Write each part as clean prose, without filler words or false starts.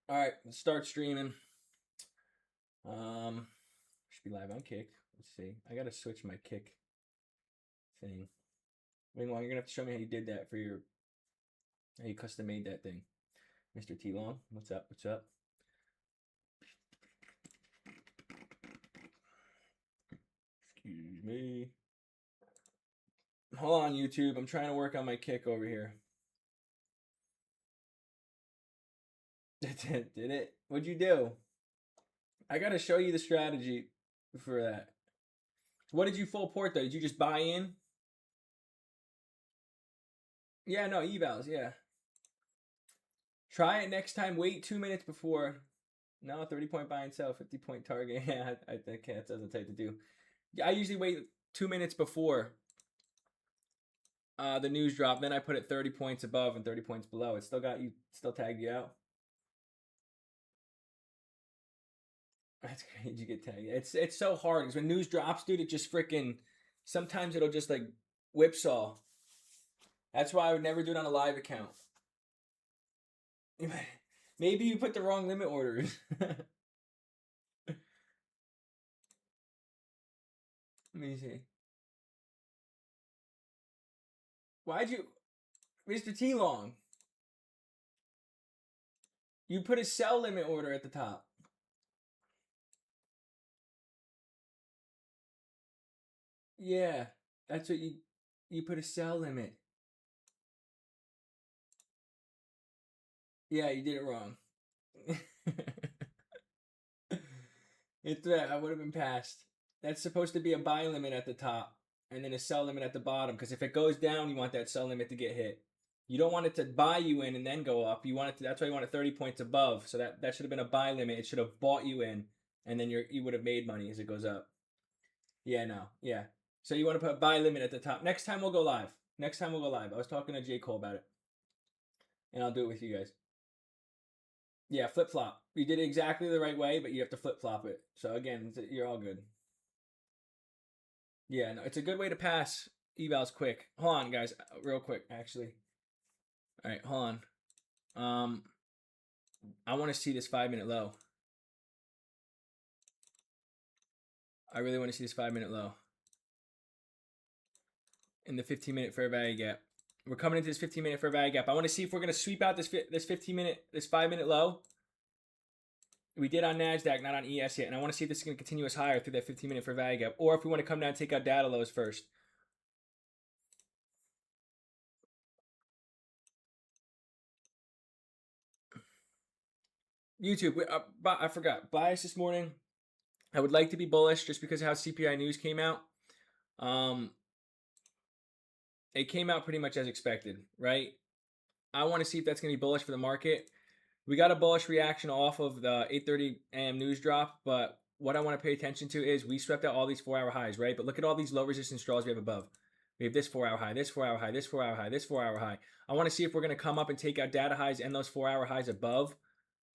All right, let's start streaming. Should be live on Kick. Let's see. I gotta switch my Kick thing. Meanwhile, you're gonna have to show me how you did that for your how you custom made that thing, Mr. T Long. What's up? What's up? Excuse me. Hold on, YouTube. I'm trying to work on my Kick over here. Did it? What'd you do? I gotta show you the strategy for that. What did you full port though? Did you just buy in? Yeah, no, evals, yeah. Try it next time. Wait 2 minutes before. No, 30-point buy and sell, 50-point target. Yeah, I think that doesn't take to do. I usually wait 2 minutes before the news drop. Then I put it 30 points above and 30 points below. It still got you, still tagged you out. That's great. You get tagged. It's so hard because when news drops, dude, it just freaking. Sometimes it'll just like whipsaw. That's why I would never do it on a live account. Maybe you put the wrong limit orders. Let me see. Why'd you, Mr. T Long? You put a sell limit order at the top. Yeah, that's what you put a sell limit. Yeah, you did it wrong. It's I would have been passed. That's supposed to be a buy limit at the top and then a sell limit at the bottom. Because if it goes down, you want that sell limit to get hit. You don't want it to buy you in and then go up. You want it to. That's why you want it 30 points above. So that should have been a buy limit. It should have bought you in, and then you would have made money as it goes up. Yeah, no, yeah. So you want to put a buy limit at the top. Next time we'll go live. Next time we'll go live. I was talking to J. Cole about it, and I'll do it with you guys. Yeah, flip flop. You did it exactly the right way, but you have to flip flop it. So again, you're all good. Yeah, no, it's a good way to pass evals quick. Hold on, guys, real quick, actually. All right, hold on. I want to see this 5-minute low. I really want to see this 5-minute low in the 15-minute fair value gap. We're coming into this 15-minute fair value gap. I want to see if we're going to sweep out this 5-minute low. We did on NASDAQ, not on ES yet. And I want to see if this is going to continue us higher through that 15-minute fair value gap. Or if we want to come down and take out data lows first. YouTube, I forgot. Bias this morning. I would like to be bullish just because of how CPI news came out. It came out pretty much as expected, right? I want to see if that's going to be bullish for the market. We got a bullish reaction off of the 8:30 a.m. news drop, but what I want to pay attention to is we swept out all these 4-hour highs, right? But look at all these low resistance draws we have above. We have this 4-hour high, this 4-hour high, this 4-hour high, this 4-hour high. I want to see if we're going to come up and take out data highs and those 4-hour highs above.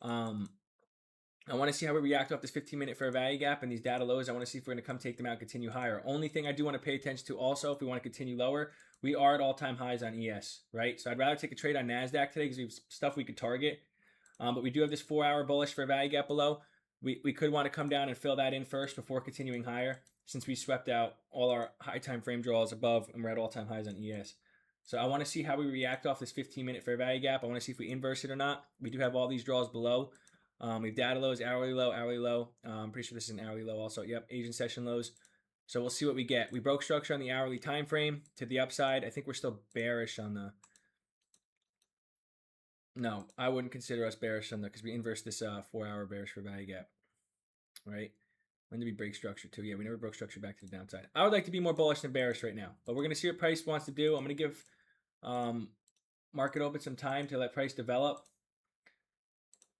I want to see how we react off this 15-minute fair value gap and these data lows. I want to see if we're going to come take them out and continue higher. Only thing I do want to pay attention to also, if we want to continue lower, we are at all-time highs on ES, right? So I'd rather take a trade on NASDAQ today because we have stuff we could target. But we do have this 4-hour bullish fair value gap below. We could want to come down and fill that in first before continuing higher since we swept out all our high time frame draws above and we're at all-time highs on ES. So I want to see how we react off this 15-minute fair value gap. I want to see if we inverse it or not. We do have all these draws below. We have data lows, hourly low, hourly low. I'm pretty sure this is an hourly low also. Yep, Asian session lows. So we'll see what we get. We broke structure on the hourly time frame to the upside. I think we're still bearish on the... No, I wouldn't consider us bearish on that because we inversed this 4-hour bearish fair value gap, right? When did we break structure too? Yeah, we never broke structure back to the downside. I would like to be more bullish than bearish right now, but we're going to see what price wants to do. I'm going to give market open some time to let price develop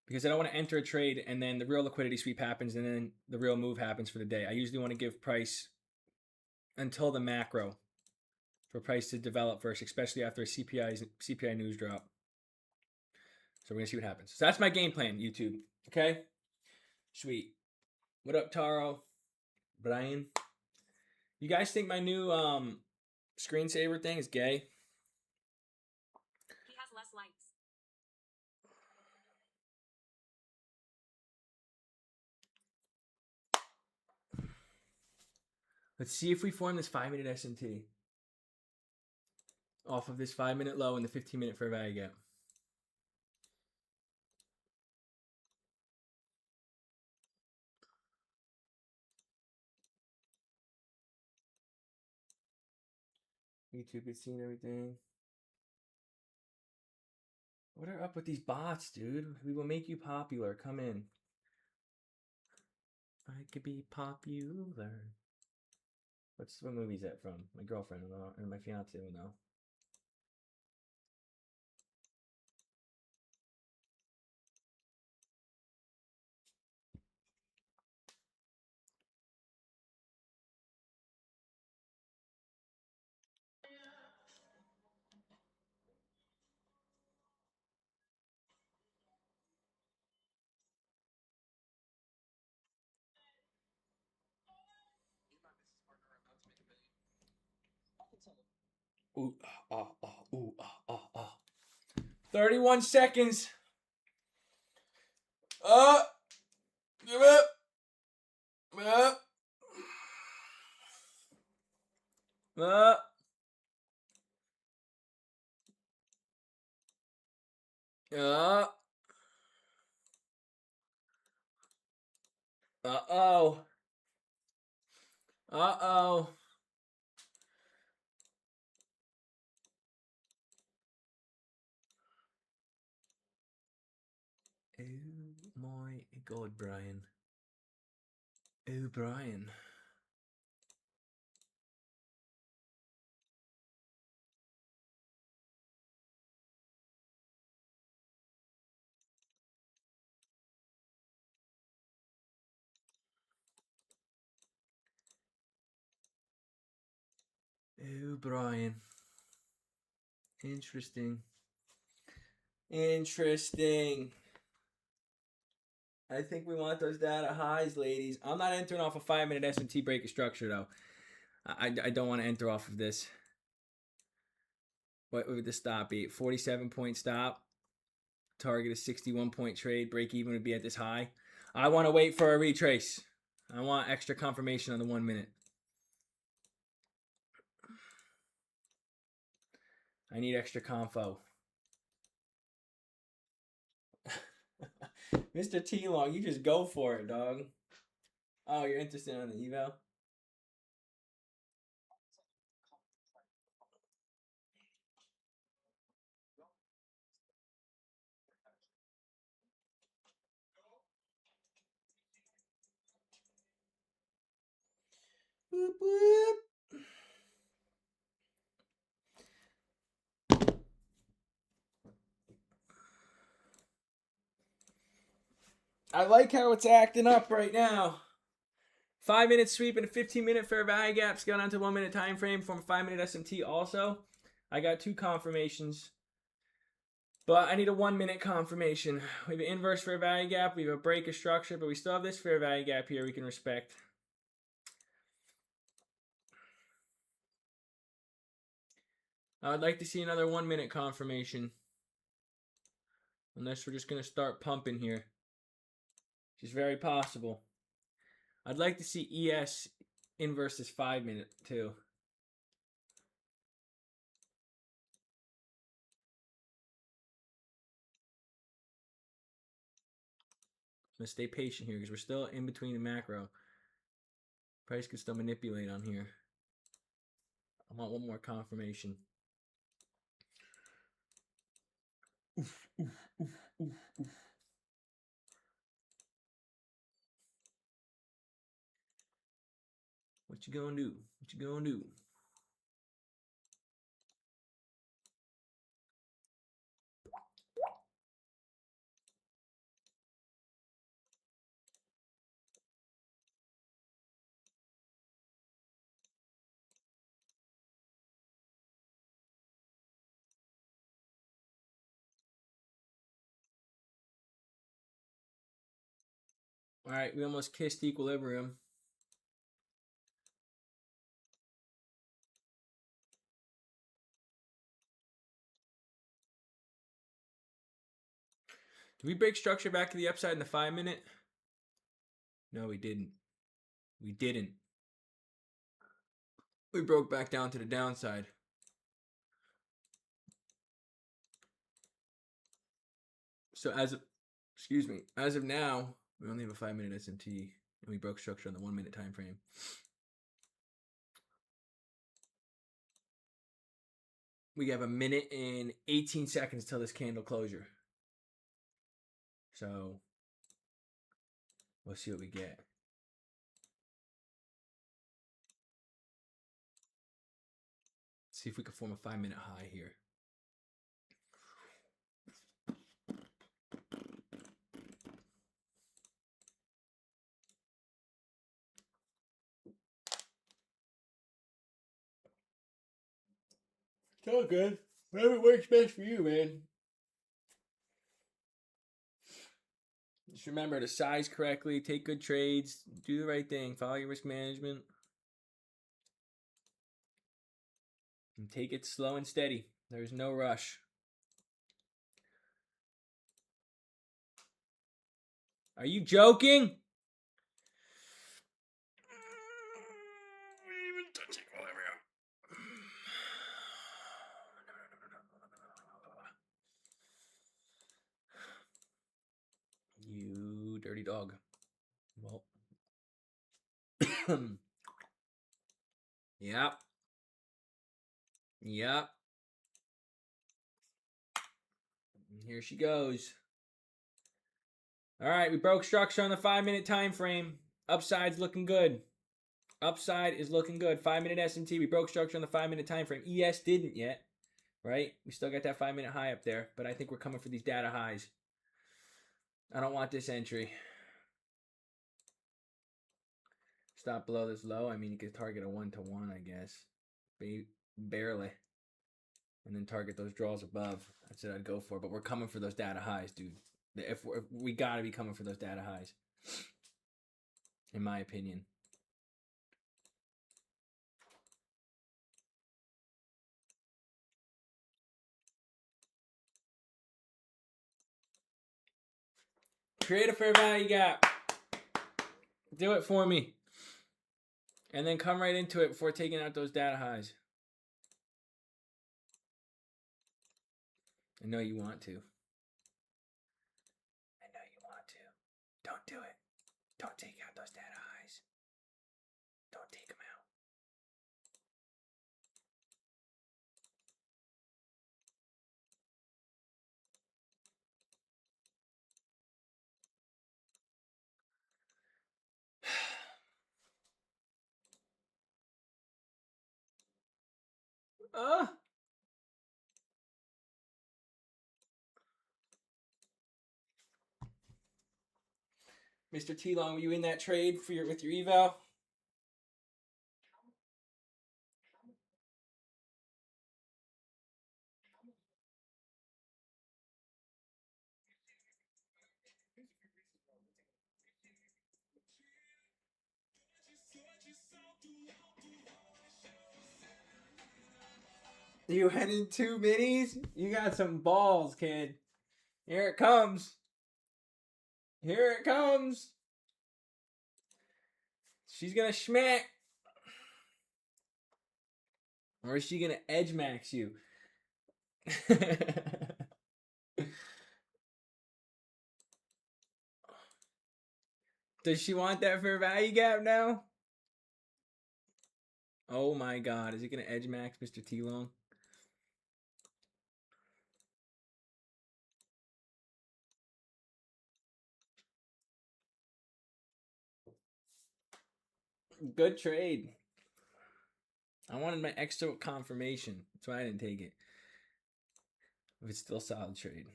because I don't want to enter a trade and then the real liquidity sweep happens and then the real move happens for the day. I usually want to give price until the macro for price to develop first, especially after a CPI news drop. So we're going to see what happens. So that's my game plan, YouTube. Okay? Sweet. What up, Taro? Brian? You guys think my new screensaver thing is gay? He has less likes. Let's see if we form this 5-minute S&T off of this 5-minute low and the 15-minute fair value gap. YouTube is seeing everything. What are up with these bots, dude? We will make you popular. Come in. I could be popular. What movie is that from? My girlfriend will know, or my fiance will know. Ooh, 31 seconds. Give it. Uh-oh. Uh-oh. Oh my God, Brian. Oh, Brian. Oh, Brian. Interesting. Interesting. I think we want those data highs, ladies. I'm not entering off a 5-minute S&T break of structure, though. I don't want to enter off of this. What would the stop be? 47-point stop. Target a 61-point trade. Break even would be at this high. I want to wait for a retrace. I want extra confirmation on the 1 minute. I need extra confo. Mr. T-Long, you just go for it, dog. Oh, you're interested in the eval? Boop, boop. I like how it's acting up right now. 5-minute sweep and a 15-minute fair value gaps going on to 1 minute time frame from a 5-minute S&T also. I got 2 confirmations. But I need a 1 minute confirmation. We have an inverse fair value gap. We have a break of structure, but we still have this fair value gap here we can respect. I would like to see another 1 minute confirmation. Unless we're just going to start pumping here. Which is very possible. I'd like to see ES inverse this 5 minute too. I'm going to stay patient here because we're still in between the macro. Price could still manipulate on here. I want one more confirmation. Oof, oof, oof, oof, oof. What you gonna do? What you gonna do? All right, we almost kissed equilibrium. Did we break structure back to the upside in the 5 minute? No, we didn't. We didn't. we broke back down to the downside. So as of now, we only have a 5-minute SMT, and we broke structure on the 1-minute time frame. We have 1 minute and 18 seconds till this candle closure. So we'll see what we get. See if we can form a 5-minute high here. It's all good. Whatever works best for you, man. Just remember to size correctly, take good trades, do the right thing, follow your risk management. And take it slow and steady. There's no rush. Are you joking? You dirty dog. Well. Yep. Yep. Here she goes. All right, we broke structure on the 5-minute time frame. Upside's looking good. Upside is looking good. 5-minute SMT. We broke structure on the 5-minute time frame. ES didn't yet, right? We still got that 5-minute high up there, but I think we're coming for these data highs. I don't want this entry. Stop below this low. I mean, you could target a 1-to-1, I guess. Barely. And then target those draws above. That's what I'd go for. But we're coming for those data highs, dude. If we got to be coming for those data highs. In my opinion. Create a fair value gap. Do it for me. And then come right into it before taking out those data highs. I know you want to. I know you want to. Don't do it. Don't take out those data highs. Don't take them out. Mr. T-Long, were you in that trade with your eval? You went in 2 minis? You got some balls, kid. Here it comes. Here it comes. She's gonna schmack. Or is she gonna edge max you? Does she want that fair value gap now? Oh my god, is he gonna edge max Mr. T-Long? Good trade. I wanted my extra confirmation. That's why I didn't take it. If it's still a solid trade.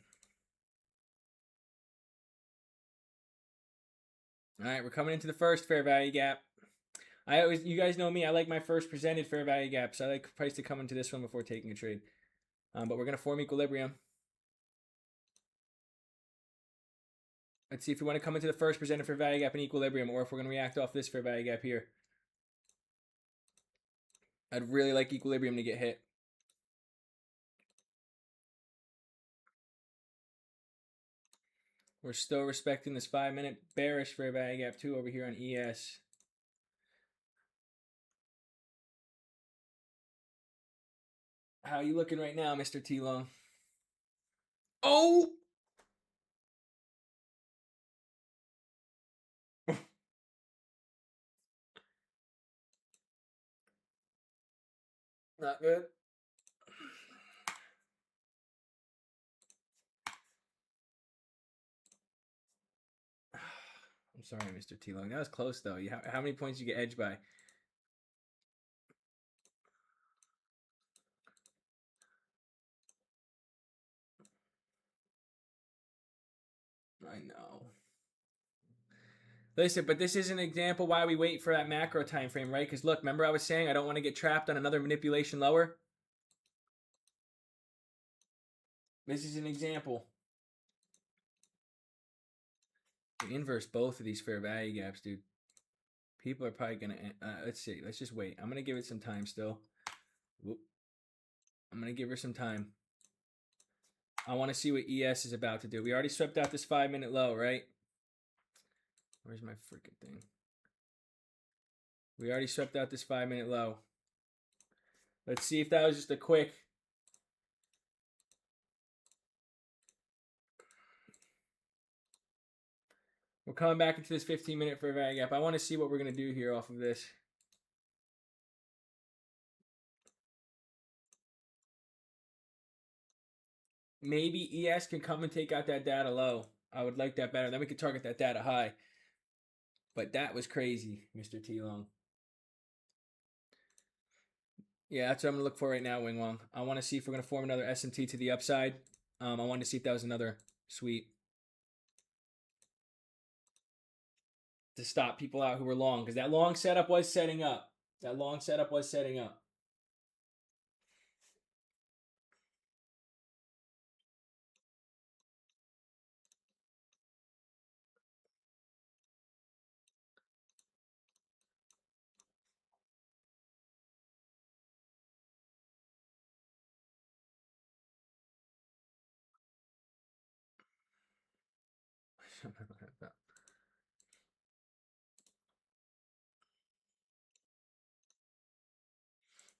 Alright, we're coming into the first fair value gap. You guys know me, I like my first presented fair value gap, so I like price to come into this one before taking a trade. But we're going to form equilibrium. Let's see if we want to come into the first presented fair value gap in equilibrium, or if we're going to react off this fair value gap here. I'd really like equilibrium to get hit. We're still respecting this 5-minute bearish fair value gap too over here on ES. How you looking right now, Mr. T Long? Oh, not good. I'm sorry, Mr. T Long. That was close though. How many points you get edged by? I know. Listen, but this is an example why we wait for that macro time frame, right? Because look, remember I was saying I don't want to get trapped on another manipulation lower. This is an example. We inverse both of these fair value gaps, dude. People are probably gonna. Let's see. Let's just wait. I'm gonna give it some time still. Whoop. I'm gonna give her some time. I want to see what ES is about to do. We already swept out this 5-minute low, right? Where's my freaking thing? We already swept out this 5-minute low. Let's see if that was just a quick. We're coming back into this 15-minute fair value gap. I want to see what we're going to do here off of this. Maybe ES can come and take out that data low. I would like that better. Then we could target that data high. But that was crazy, Mr. T Long. Yeah, that's what I'm going to look for right now, Wing Wong. I want to see if we're going to form another S&T to the upside. I wanted to see if that was another sweep to stop people out who were long. Because that long setup was setting up. That long setup was setting up.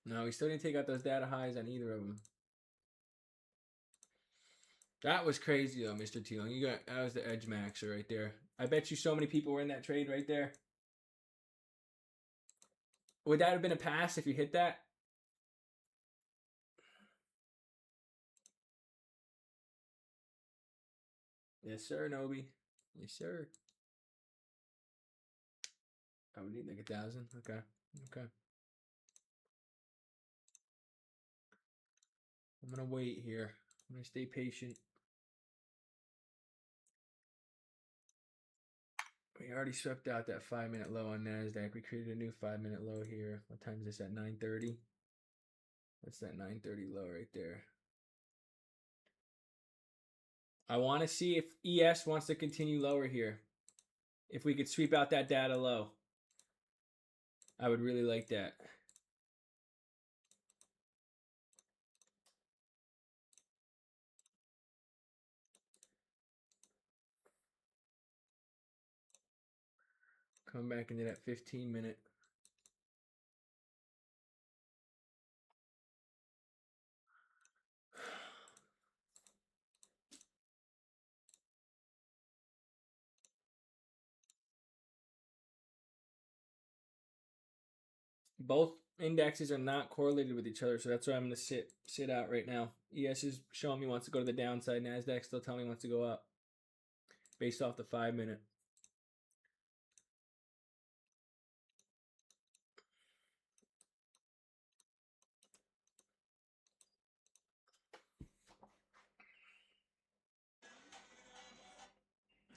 No, we still didn't take out those data highs on either of them. That was crazy though, Mr. T Long. That was the edge maxer right there. I bet you so many people were in that trade right there. Would that have been a pass if you hit that? Yes, sir, Nobi. Yes, sir. I would need like 1,000. Okay. Okay. I'm gonna wait here. I'm gonna stay patient. We already swept out that 5-minute low on NASDAQ. We created a new 5-minute low here. What time is this at 9:30? That's that 9:30 low right there. I want to see if ES wants to continue lower here. If we could sweep out that data low, I would really like that. Come back into that 15-minute. Both indexes are not correlated with each other, so that's why I'm going to sit out right now. ES is showing me wants to go to the downside. NASDAQ still telling me wants to go up based off the 5-minute.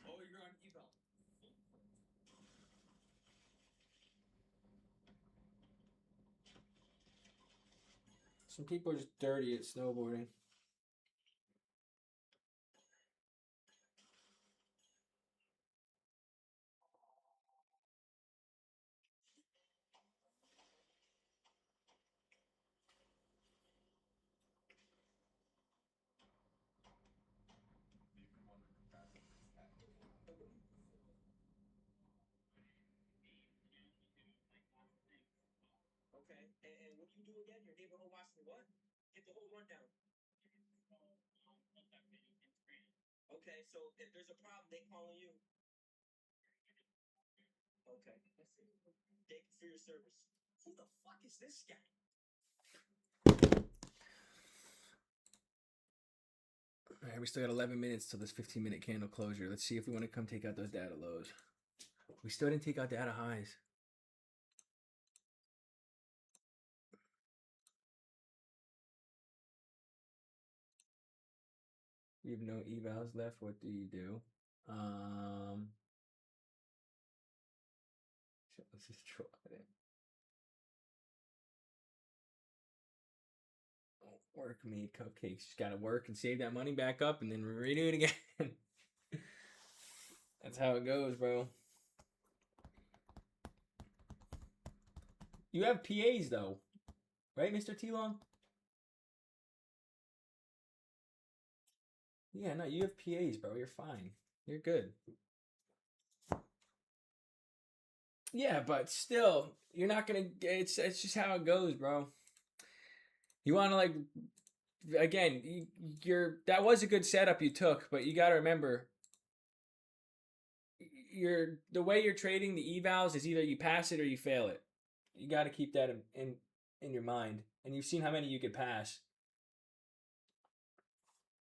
Oh, you're on eval. Some people are just dirty at snowboarding. Okay, and what do you do again? Your neighborhood watch the what? Get the whole rundown. Okay, so if there's a problem, they calling you. Okay, I see. Thank you for your service. Who the fuck is this guy? All right, we still got 11 minutes till this 15-minute candle closure. Let's see if we want to come take out those data lows. We still didn't take out data highs. You have no evals left. What do you do? Let's just try it. Work made cupcakes. Just gotta work and save that money back up and then redo it again. That's how it goes, bro. You have PAs though, right, Mr. T-Long? Yeah, no, you have PAs, bro. You're fine. You're good. Yeah, but still, you're not gonna. It's just how it goes, bro. You want to like, again, you're that was a good setup you took, but you got to remember, the way you're trading the evals is either you pass it or you fail it. You got to keep that in your mind, and you've seen how many you could pass.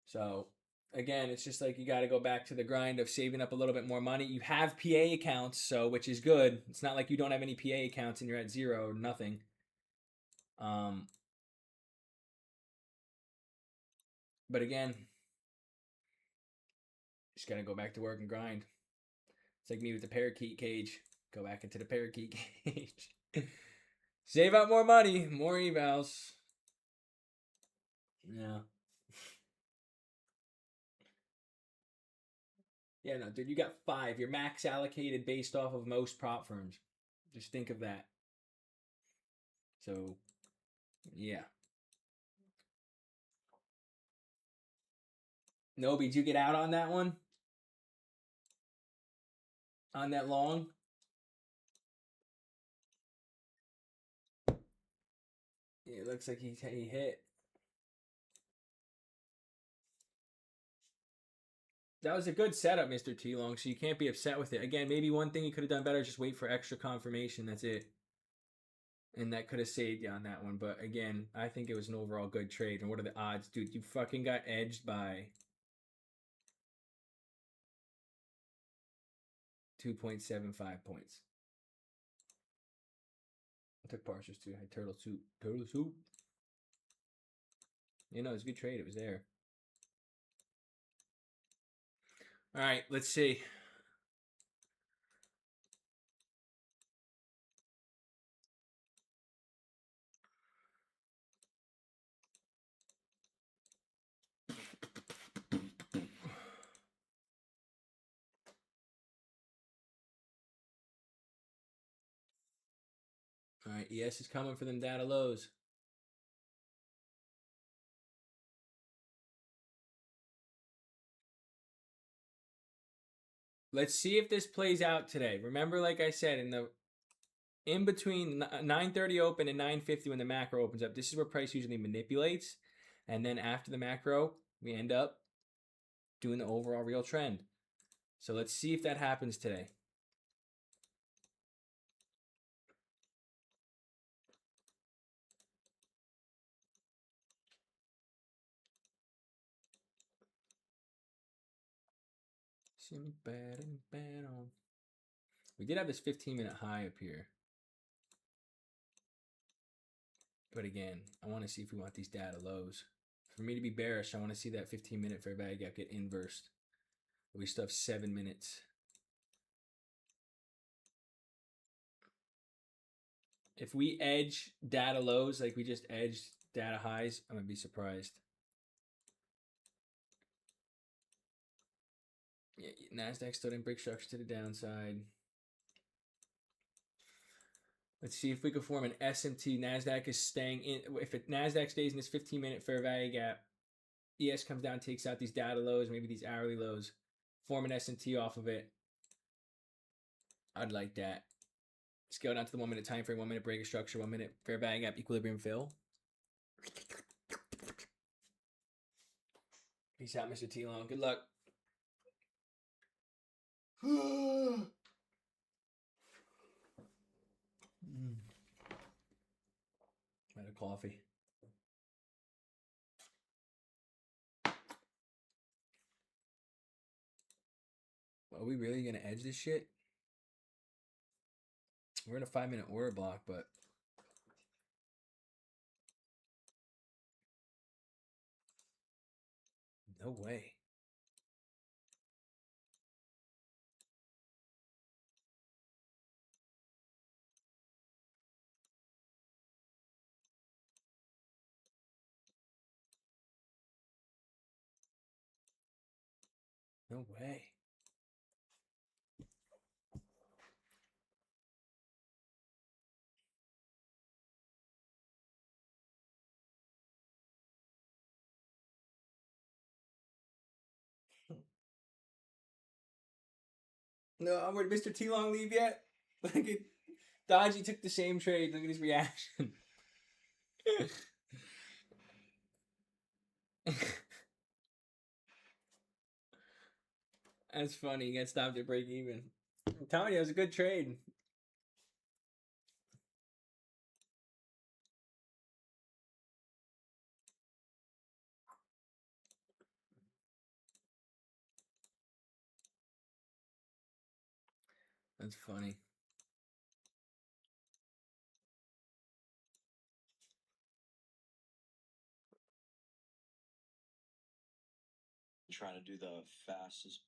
So again, it's just like you got to go back to the grind of saving up a little bit more money. You have PA accounts, so which is good. It's not like you don't have any PA accounts and you're at zero or nothing. But again, just gotta go back to work and grind. It's like me with the parakeet cage. Go back into the parakeet cage. Save up more money, more evals. Yeah. Yeah, no, dude, you got 5. You're max allocated based off of most prop firms. Just think of that. So, yeah. Nobi, did you get out on that one? On that long? Yeah, it looks like he hit. That was a good setup, Mr. T-Long, so you can't be upset with it. Again, maybe one thing you could have done better is just wait for extra confirmation. That's it. And that could have saved you on that one. But again, I think it was an overall good trade. And what are the odds? Dude, you fucking got edged by 2.75 points. I took partials too. I had turtle soup. Turtle soup. You know, it was a good trade. It was there. All right, let's see. All right, ES is coming for them data lows. Let's see if this plays out today. Remember, like I said, in between 9:30 open and 9:50 when the macro opens up, this is where price usually manipulates. And then after the macro, we end up doing the overall real trend. So let's see if that happens today. We did have this 15-minute high up here. But again, I want to see if we want these data lows. For me to be bearish, I want to see that 15-minute fair value gap get inversed. We still have 7 minutes. If we edge data lows like we just edged data highs, I'm going to be surprised. Yeah, NASDAQ still didn't break structure to the downside. Let's see if we can form an SMT. NASDAQ is staying in. If NASDAQ stays in this 15-minute fair value gap, ES comes down, takes out these data lows, maybe these hourly lows, form an SMT off of it. I'd like that. Scale down to the 1 minute time frame, 1 minute break of structure, 1 minute fair value gap, equilibrium fill. Peace out, Mr. T Long. Good luck. Had a coffee. Are we really gonna edge this shit? We're in a 5-minute order block, but no way. No way. No, where'd Mr. T Long leave yet? Look at Dodgy took the same trade. Look at his reaction. That's funny. He got stopped at break even. I'm telling you, it was a good trade. That's funny. Trying to do the fastest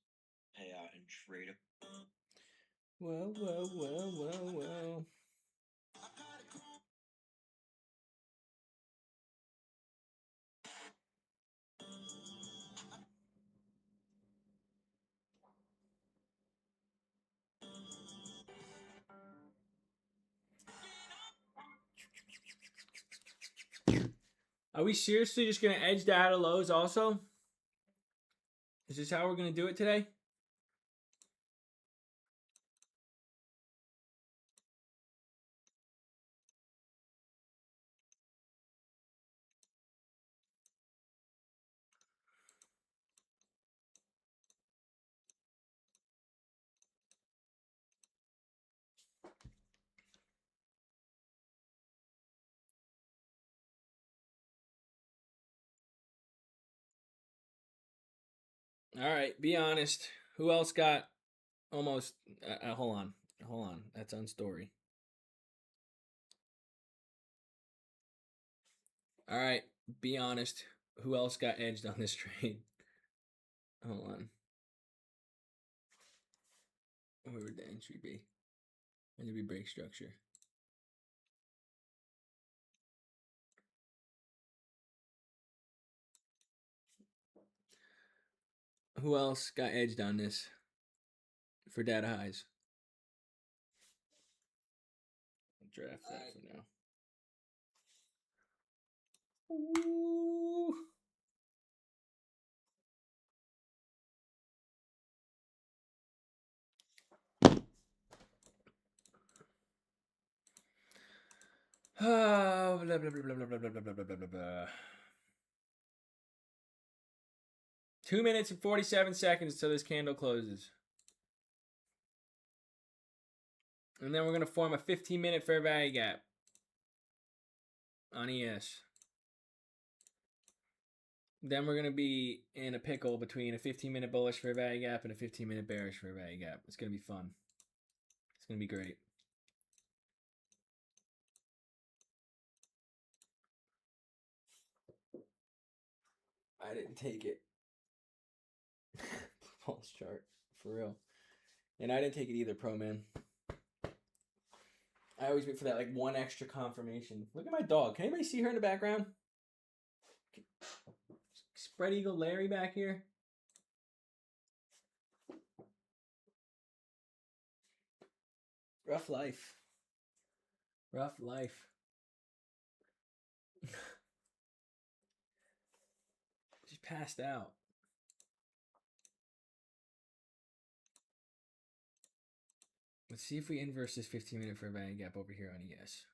payout and trade it. Well, well, well, well, well. Are we seriously just going to edge the out of lows also? Is this how we're going to do it today? All right, be honest. Who else got almost... hold on. Hold on. That's on story. All right, be honest. Who else got edged on this trade? Hold on. Where would the entry be? It'd be break structure. Who else got edged on this for data highs? I'll draft that for now. Ooh. Oh, blah, blah, blah, blah, blah, blah, blah, blah, blah, blah, blah. 2 minutes and 47 seconds until this candle closes. And then we're going to form a 15-minute fair value gap on ES. Then we're going to be in a pickle between a 15-minute bullish fair value gap and a 15-minute bearish fair value gap. It's going to be fun. It's going to be great. I didn't take it. Pulse chart, for real. And I didn't take it either, pro man. I always wait for that like one extra confirmation. Look at my dog. Can anybody see her in the background? Spread Eagle Larry back here. Rough life. Rough life. Just passed out. Let's see if we inverse this 15-minute fair value gap over here on ES.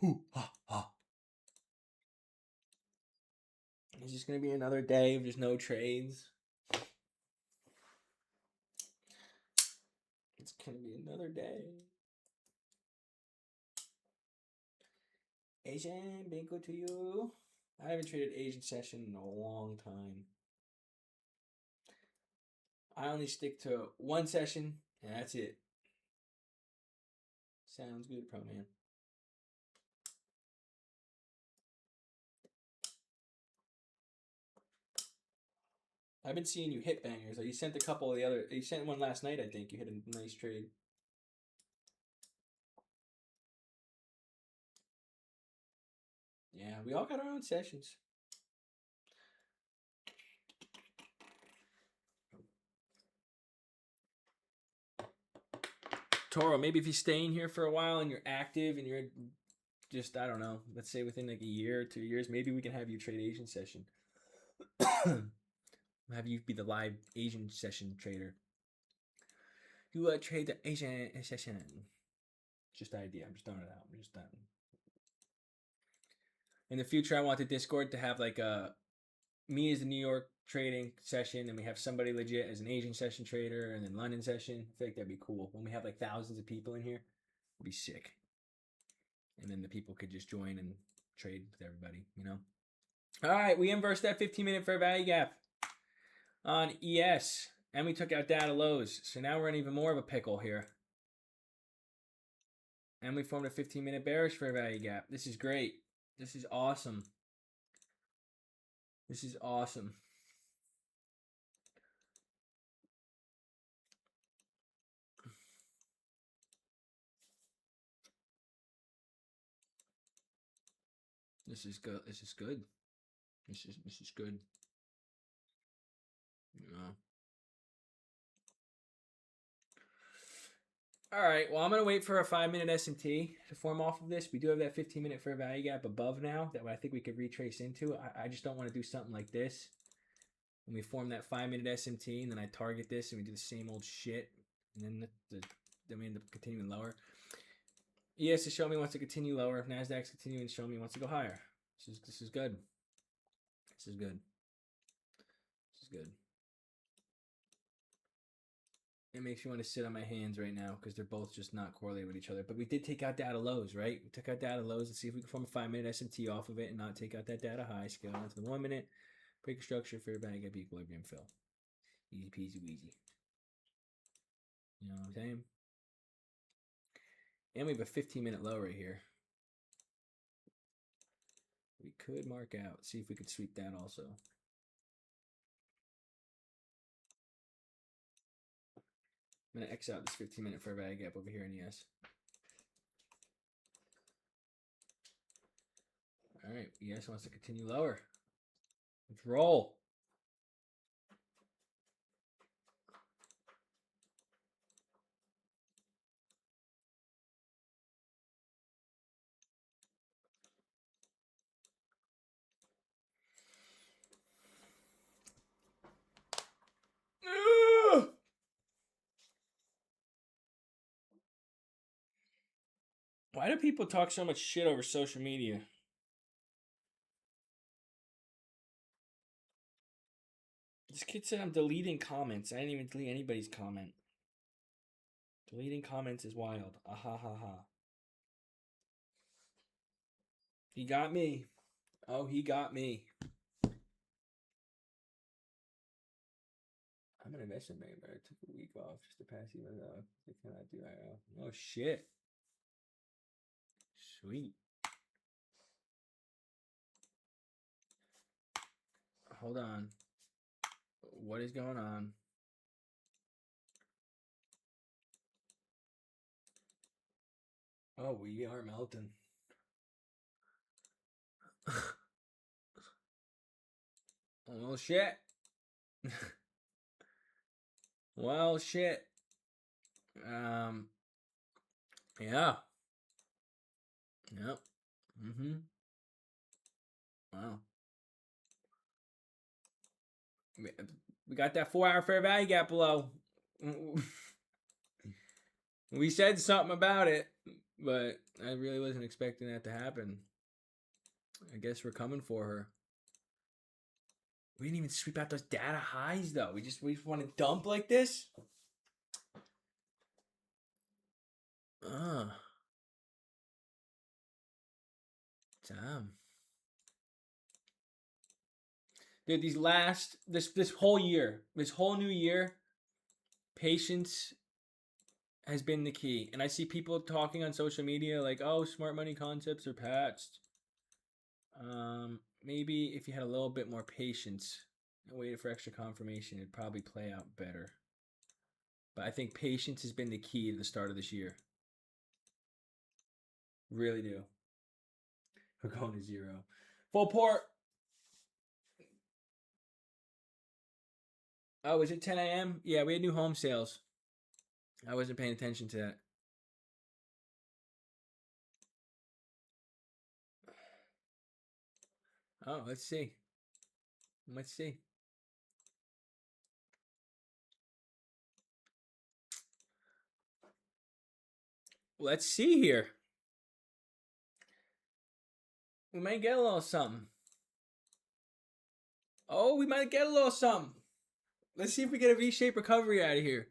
It's just gonna be another day of just no trades. It's gonna be another day. Asian, bingo to you. I haven't traded Asian session in a long time. I only stick to one session, and that's it. Sounds good, Pro Man. I've been seeing you hit bangers. You sent a couple of the other. You sent one last night, I think. You hit a nice trade. Yeah, we all got our own sessions. Toro, maybe if you stay in here for a while and you're active and you're just, I don't know, let's say within like a year or 2 years, maybe we can have you trade Asian session. Have you be the live Asian session trader. You trade the Asian session. Just an idea. I'm just throwing it out. I'm just done. In the future, I want the Discord to have like me as the New York trading session, and we have somebody legit as an Asian session trader, and then London session. I feel like that'd be cool. When we have like thousands of people in here, it'd be sick. And then the people could just join and trade with everybody, you know? All right, we inversed that 15-minute fair value gap on ES, and we took out data lows. So now we're in even more of a pickle here. And we formed a 15-minute bearish fair value gap. This is great. This is awesome. This is awesome. This is good. This is good. This is good. Yeah. All right. Well, I'm gonna wait for a 5-minute S&T to form off of this. We do have that 15-minute fair value gap above now that I think we could retrace into. I just don't want to do something like this. When we form that 5-minute S&T, and then I target this, and we do the same old shit, and then then we end up continuing lower. ES is showing me wants to continue lower. Nasdaq's continuing to show me wants to go higher. This is good. This is good. This is good. It makes me want to sit on my hands right now because they're both just not correlated with each other. But we did take out data lows, right? We took out data lows. Let's see if we can form a 5-minute S&T off of it and not take out that data high. Scale onto the 1 minute. Break a structure, fair value gap, equilibrium fill. Easy peasy weezy. You know what I'm saying? And we have a 15-minute low right here. We could mark out. See if we could sweep that also. I'm going to X out this 15-minute fair value gap over here in ES. All right, ES wants to continue lower. Let's roll. Why do people talk so much shit over social media? This kid said I'm deleting comments. I didn't even delete anybody's comment. Deleting comments is wild. Ah ha ha ha. He got me. Oh, he got me. I'm an investment banker, but I took a week off just to pass you. What can I do? Oh shit. Sweet. Hold on. What is going on? Oh, we are melting. Well, shit. Well, shit. Yeah. Yep. Mm-hmm. Wow. We got that 4-hour fair value gap below. We said something about it. but I really wasn't expecting that to happen. I guess we're coming for her. We didn't even sweep out those data highs though. We just want to dump like this. Damn. Dude, this whole year, this whole new year, patience has been the key. And I see people talking on social media like, "Oh, smart money concepts are patched." Maybe if you had a little bit more patience and waited for extra confirmation, it'd probably play out better. But I think patience has been the key to the start of this year. Really do. We're going to 0. Full port. Oh, was it 10 a.m.? Yeah, we had new home sales. I wasn't paying attention to that. Oh, let's see. Let's see. Let's see here. We might get a little something. Oh, we might get a little something. Let's see if we get a V-shaped recovery out of here.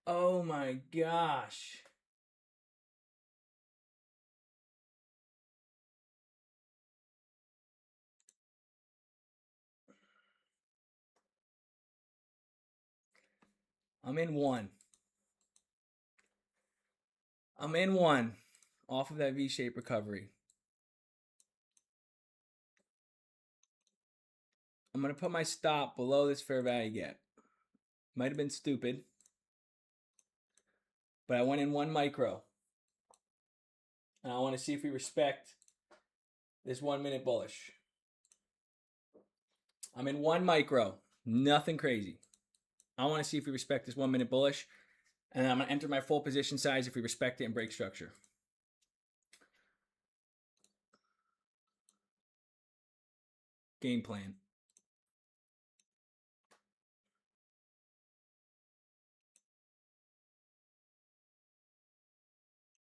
Oh my gosh. I'm in one. I'm in one off of that V-shaped recovery. I'm going to put my stop below this fair value gap. Might have been stupid, but I went in 1 micro. And I want to see if we respect this 1 minute bullish. I'm in 1 micro. Nothing crazy. I want to see if we respect this 1 minute bullish. And I'm going to enter my full position size if we respect it and break structure. Game plan.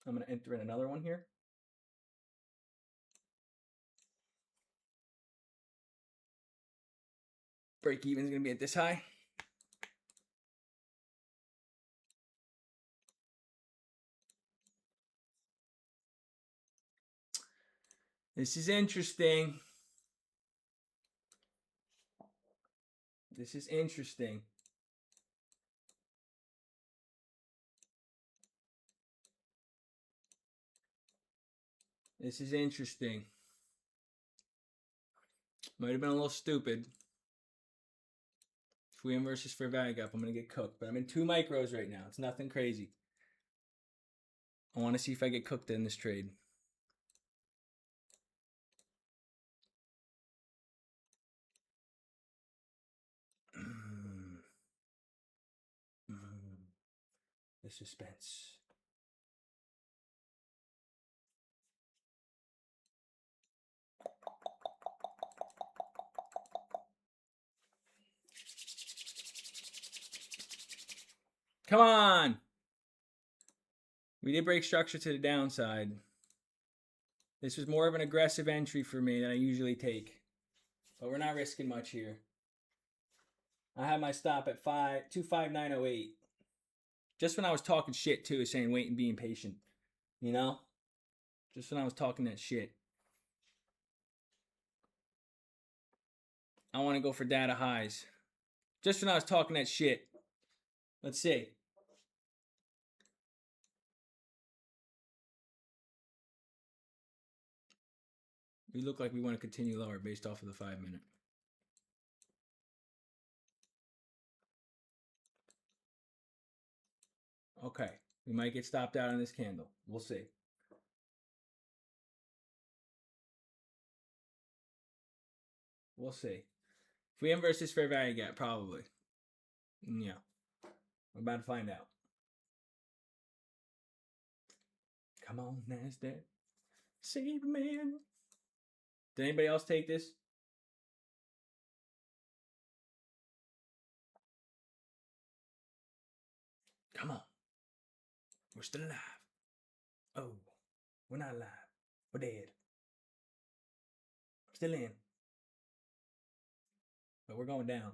I'm going to enter in another one here. Break even is going to be at this high. This is interesting. This is interesting. This is interesting. Might have been a little stupid. If we inverse this fair value gap, I'm going to get cooked. But I'm in 2 micros right now. It's nothing crazy. I want to see if I get cooked in this trade. The suspense. Come on. We did break structure to the downside. This was more of an aggressive entry for me than I usually take. But we're not risking much here. I had my stop at 25908. Just when I was talking shit too, saying wait and being patient. You know? Just when I was talking that shit. I want to go for data highs. Just when I was talking that shit. Let's see. We look like we want to continue lower based off of the 5 minute. Okay. We might get stopped out on this candle. We'll see. We'll see. If we inverse this fair value gap, probably. Yeah. We're about to find out. Come on, NASDAQ. Save man. Did anybody else take this? Come on. We're still alive. Oh, we're not alive. We're dead. Still in. But we're going down.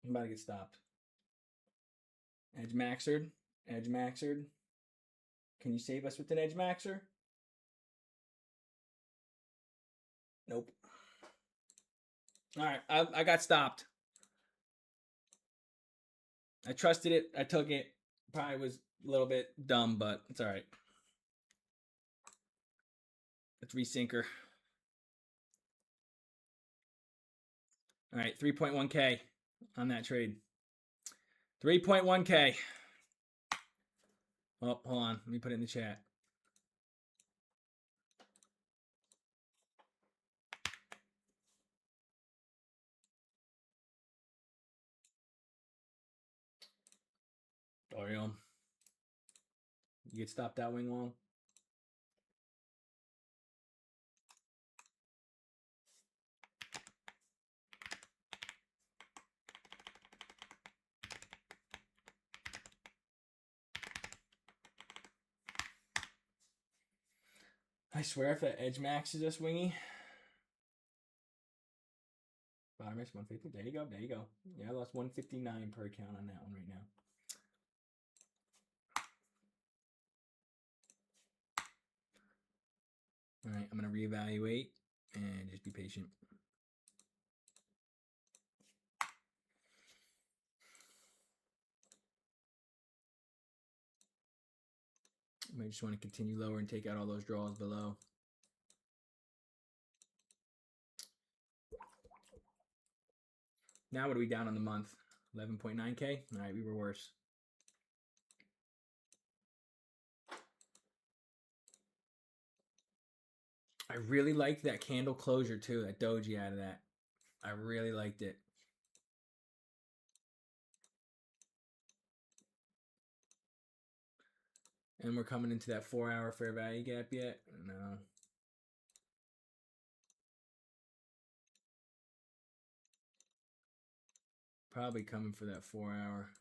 I'm about to get stopped. Edge maxered. Edge maxered. Can you save us with an edge maxer? Nope. All right, I got stopped. I trusted it. I took it. Probably was a little bit dumb, but it's all right. Let's resync her. All right, 3.1K on that trade. 3.1K. Oh, hold on. Let me put it in the chat. Dorium. You get stopped out wing long. I swear if that edge max is a swingy. Virus 150. There you go. There you go. Yeah, I lost 159 per account on that one right now. All right, I'm going to reevaluate and just be patient. I might just want to continue lower and take out all those draws below. Now what are we down on the month? 11.9K? All right, we were worse. I really liked that candle closure too, that doji out of that. I really liked it. And we're coming into that 4-hour fair value gap yet? No. Probably coming for that 4-hour.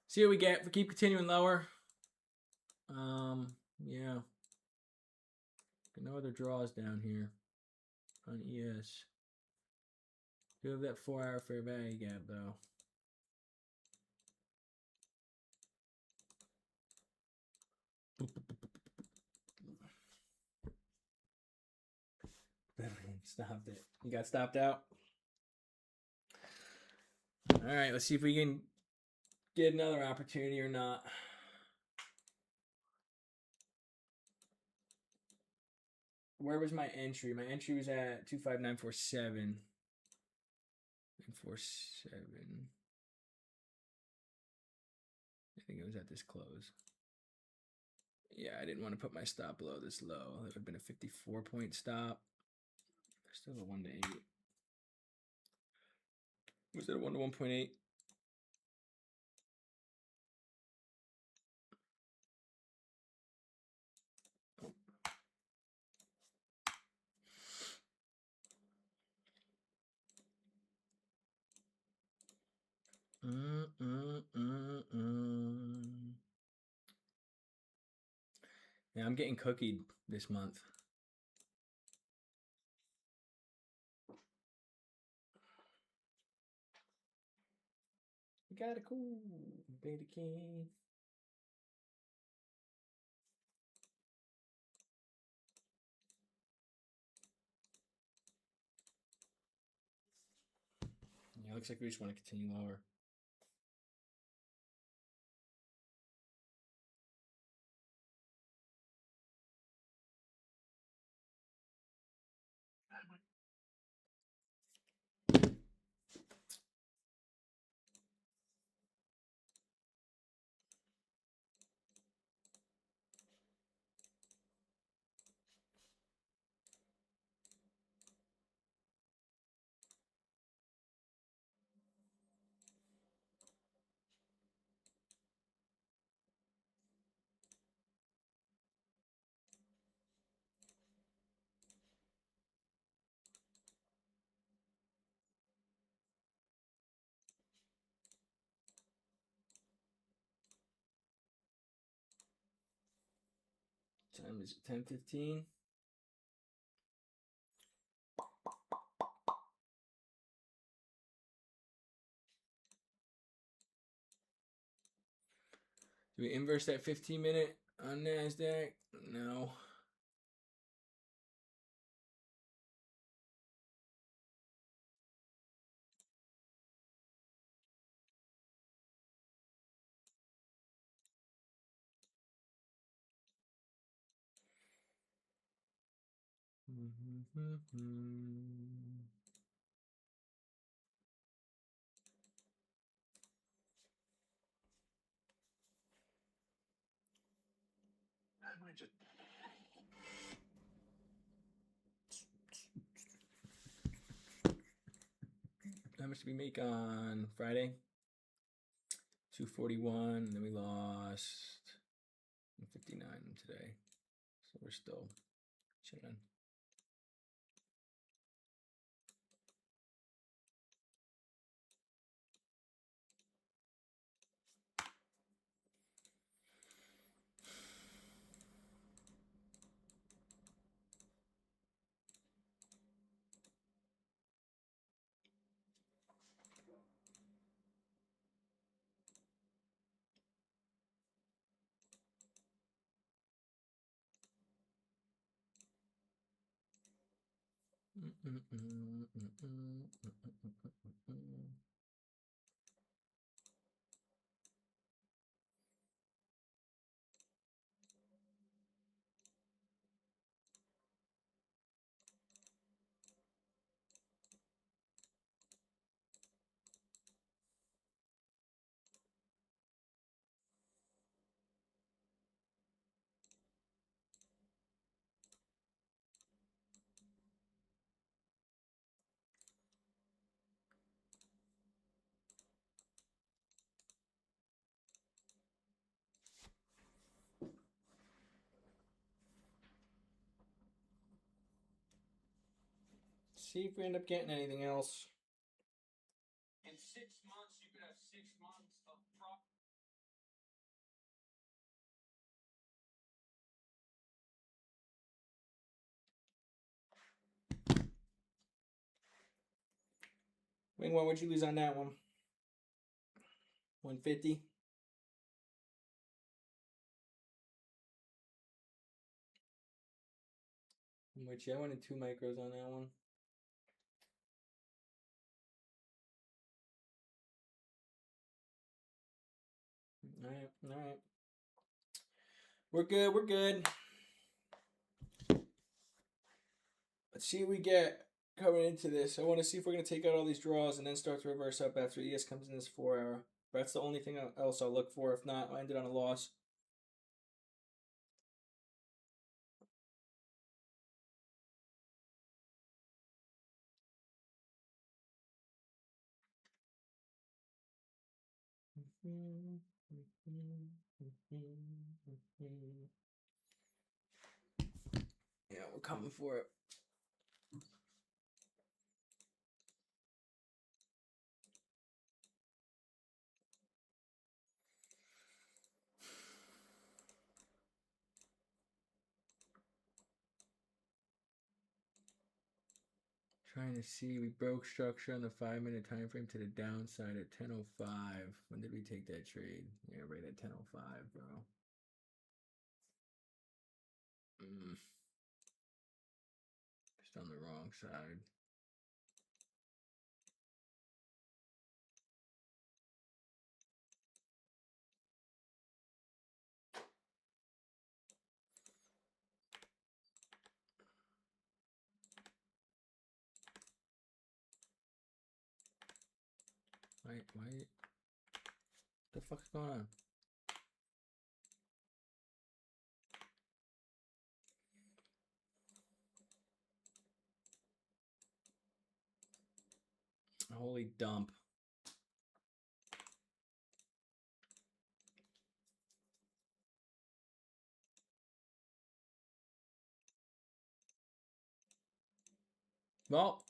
See what we get. If we keep continuing lower. Yeah. No other draws down here on ES. Do have that 4-hour fair value gap though. Stopped it. You got stopped out? All right, let's see if we can get another opportunity or not. Where was my entry? My entry was at 25947. 947. I think it was at this close. Yeah, I didn't want to put my stop below this low. That would have been a 54-point stop. Still a 1 to 8. Was it a 1 to 1.8? Yeah, I'm getting cookied this month. We got a cool Beta King. Yeah, looks like we just want to continue lower. Time is 10:15. Do we inverse that 15-minute on NASDAQ? No. How much did we make on Friday? 241, and then we lost 59 today. So we're still chilling. See if we end up getting anything else. In 6 months, you could have 6 months of profit. Wing, what would you lose on that one? 150. Which I wanted 2 micros on that one. All right. We're good. We're good. Let's see what we get coming into this. I want to see if we're going to take out all these draws and then start to reverse up after ES comes in this 4 hour. But that's the only thing else I'll look for. If not, I'll end it on a loss. Yeah, we're coming for it. Trying to see, we broke structure on the 5-minute time frame to the downside at 10:05. When did we take that trade? Yeah, right at 10:05, bro. Just on the wrong side. Why? What the fuck is going on? Holy dump. Well,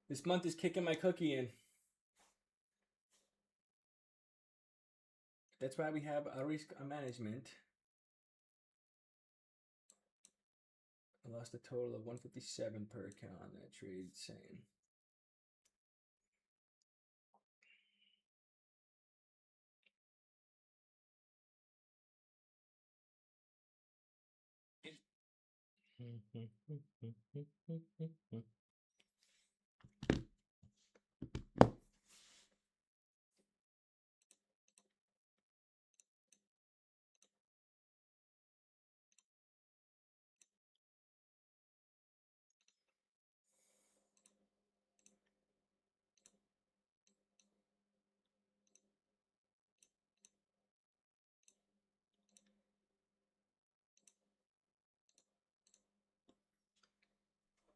this month is kicking my cookie in. That's why we have a risk management. I lost a total of 157 per account on that trade. Insane.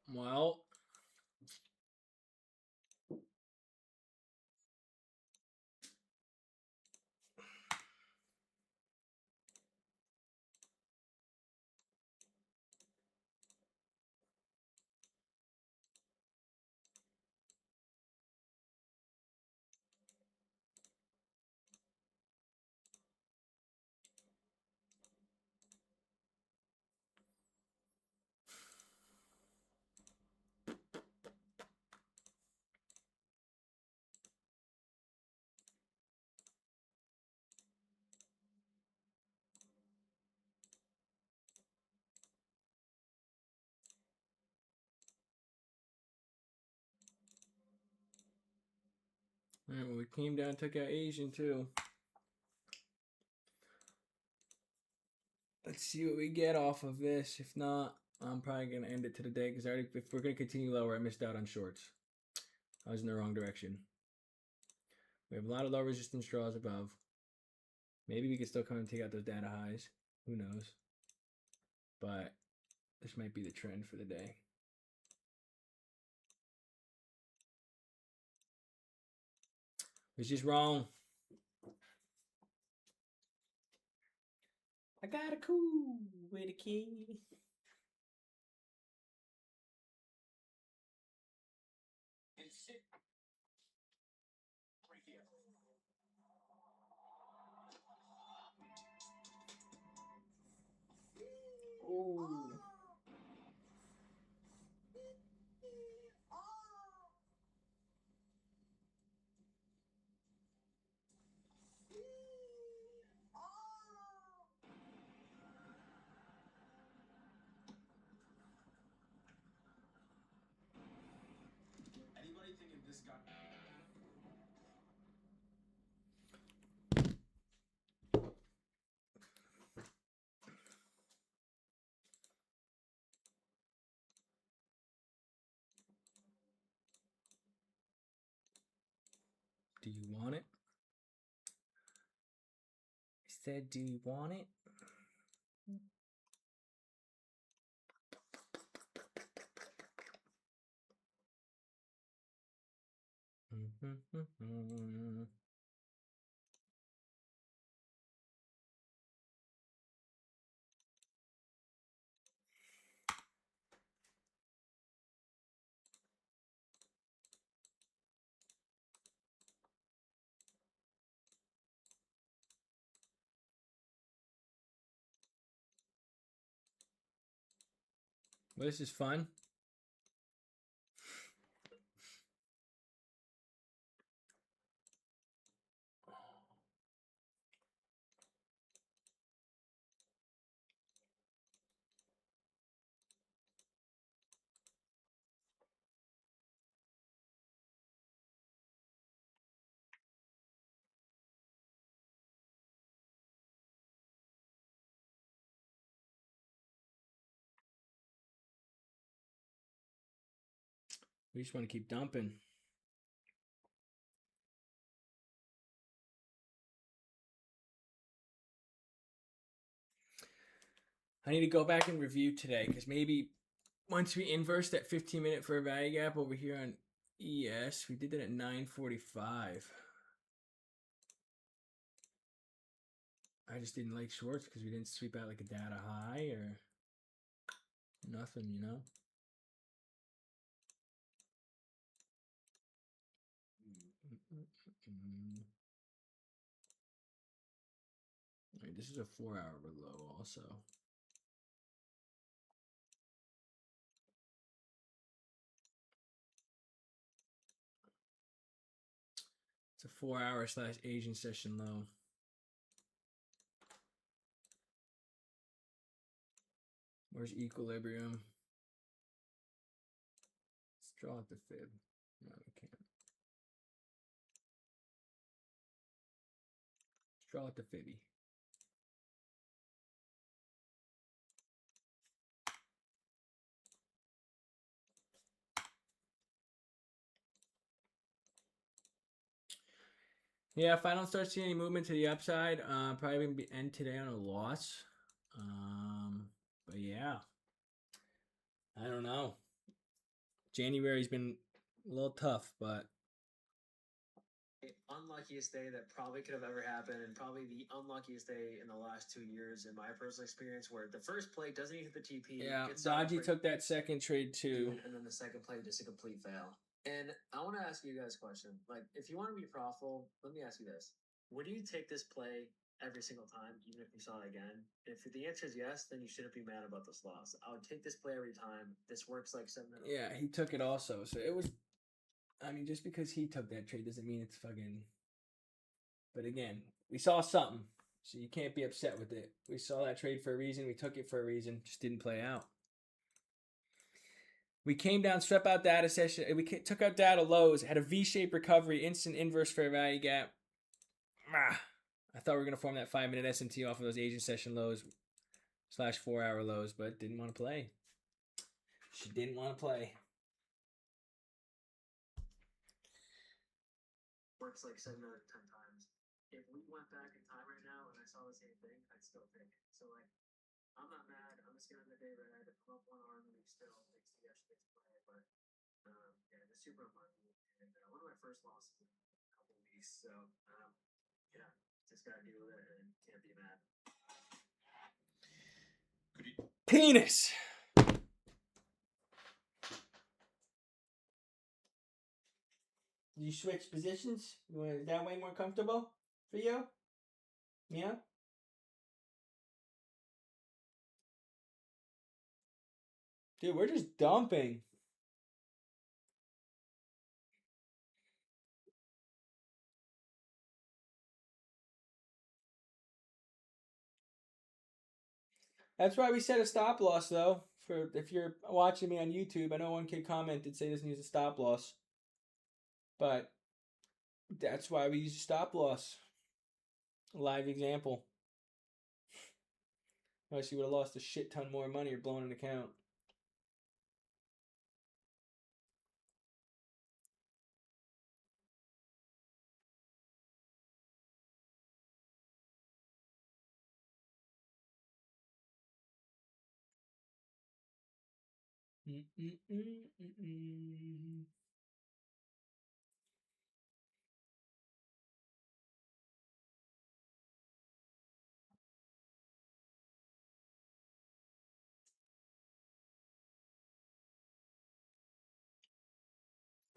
Well, all right, well, we came down, took out Asian too. Let's see what we get off of this. If not, I'm probably gonna end it to the day because if we're gonna continue lower, I missed out on shorts. I was in the wrong direction. We have a lot of low resistance draws above. Maybe we can still come and take out those data highs. Who knows? But this might be the trend for the day. It's just wrong. I got a cool with a key. And sit right here. Oh. Anybody thinking this guy? Do you want it? I said, do you want it? Well, this is fun. We just want to keep dumping. I need to go back and review today because maybe once we inverse that 15-minute fair value gap over here on ES, we did that at 9:45. I just didn't like shorts because we didn't sweep out like a data high or nothing, you know? All right, this is a 4-hour low also. It's a 4-hour / Asian session low. Where's equilibrium? Let's draw at the fib. No, we can't. Let's draw at the fibby. Yeah, if I don't start seeing any movement to the upside, probably gonna end today on a loss. But yeah, I don't know. January's been a little tough, but Unluckiest day that probably could have ever happened, and probably the unluckiest day in the last 2 years in my personal experience, where the first play doesn't even hit the TP. yeah, gets out Dodgy for- took that second trade too. and then the second play just a complete fail. And I want to ask you guys a question. Like, if you want to be profitable, let me ask you this: would you take this play every single time, even if you saw it again? If the answer is yes, then you shouldn't be mad about this loss. I would take this play every time. This works like 7 minutes. Yeah, he took it also. So it was. I mean, just because he took that trade doesn't mean it's fucking. But again, we saw something, so you can't be upset with it. We saw that trade for a reason. We took it for a reason. Just didn't play out. We came down, swept out data session. We took out data lows, had a V-shaped recovery, instant inverse fair value gap. I thought we were going to form that 5-minute SMT off of those Asian session lows / 4-hour lows, but didn't want to play. She didn't want to play. Works like 7 out of 10 times. If we went back in time right now and I saw the same thing, I'd still take it. So, like, I'm not mad. I'm just getting the day red. I'm up one arm and still thanks to yesterday's play. But yeah, just super unlucky. And one of my first losses in a couple of weeks. So yeah, just gotta deal with it and can't be mad. Penis. You switch positions? Is that way more comfortable for you? Yeah? Dude, we're just dumping. That's why we set a stop loss, though. For if you're watching me on YouTube, I know one kid commented say doesn't use a stop loss, but that's why we use a stop loss. Live example. Unless you would have lost a shit ton more money or blown an account.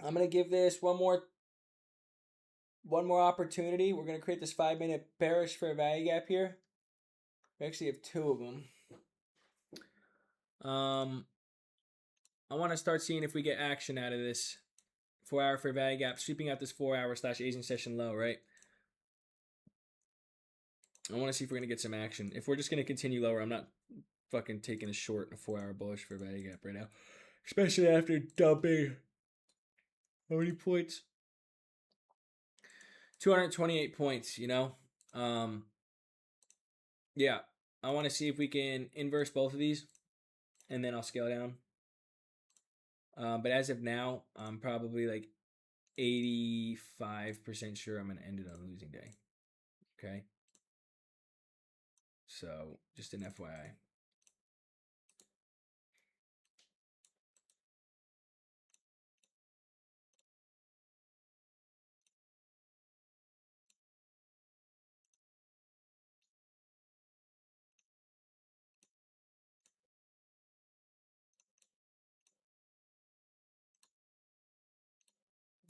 I'm gonna give this one more opportunity. We're gonna create this 5-minute bearish fair value gap here. We actually have 2 of them. I want to start seeing if we get action out of this 4-hour fair value gap, sweeping out this 4-hour / Asian session low, right? I want to see if we're going to get some action. If we're just going to continue lower, I'm not fucking taking a short in a 4-hour bullish fair value gap right now. Especially after dumping how many points? 228 points, you know? Yeah. I want to see if we can inverse both of these, and then I'll scale down. But as of now, I'm probably like 85% sure I'm going to end it on a losing day. Okay? So, just an FYI.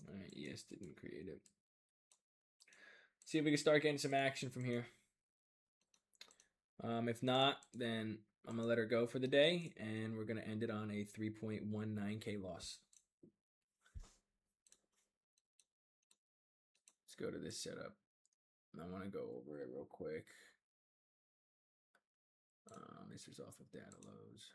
All right, ES didn't create it. See if we can start getting some action from here. If not, then I'm going to let her go for the day, and we're going to end it on a 3.19K loss. Let's go to this setup. I want to go over it real quick. This is off of data lows.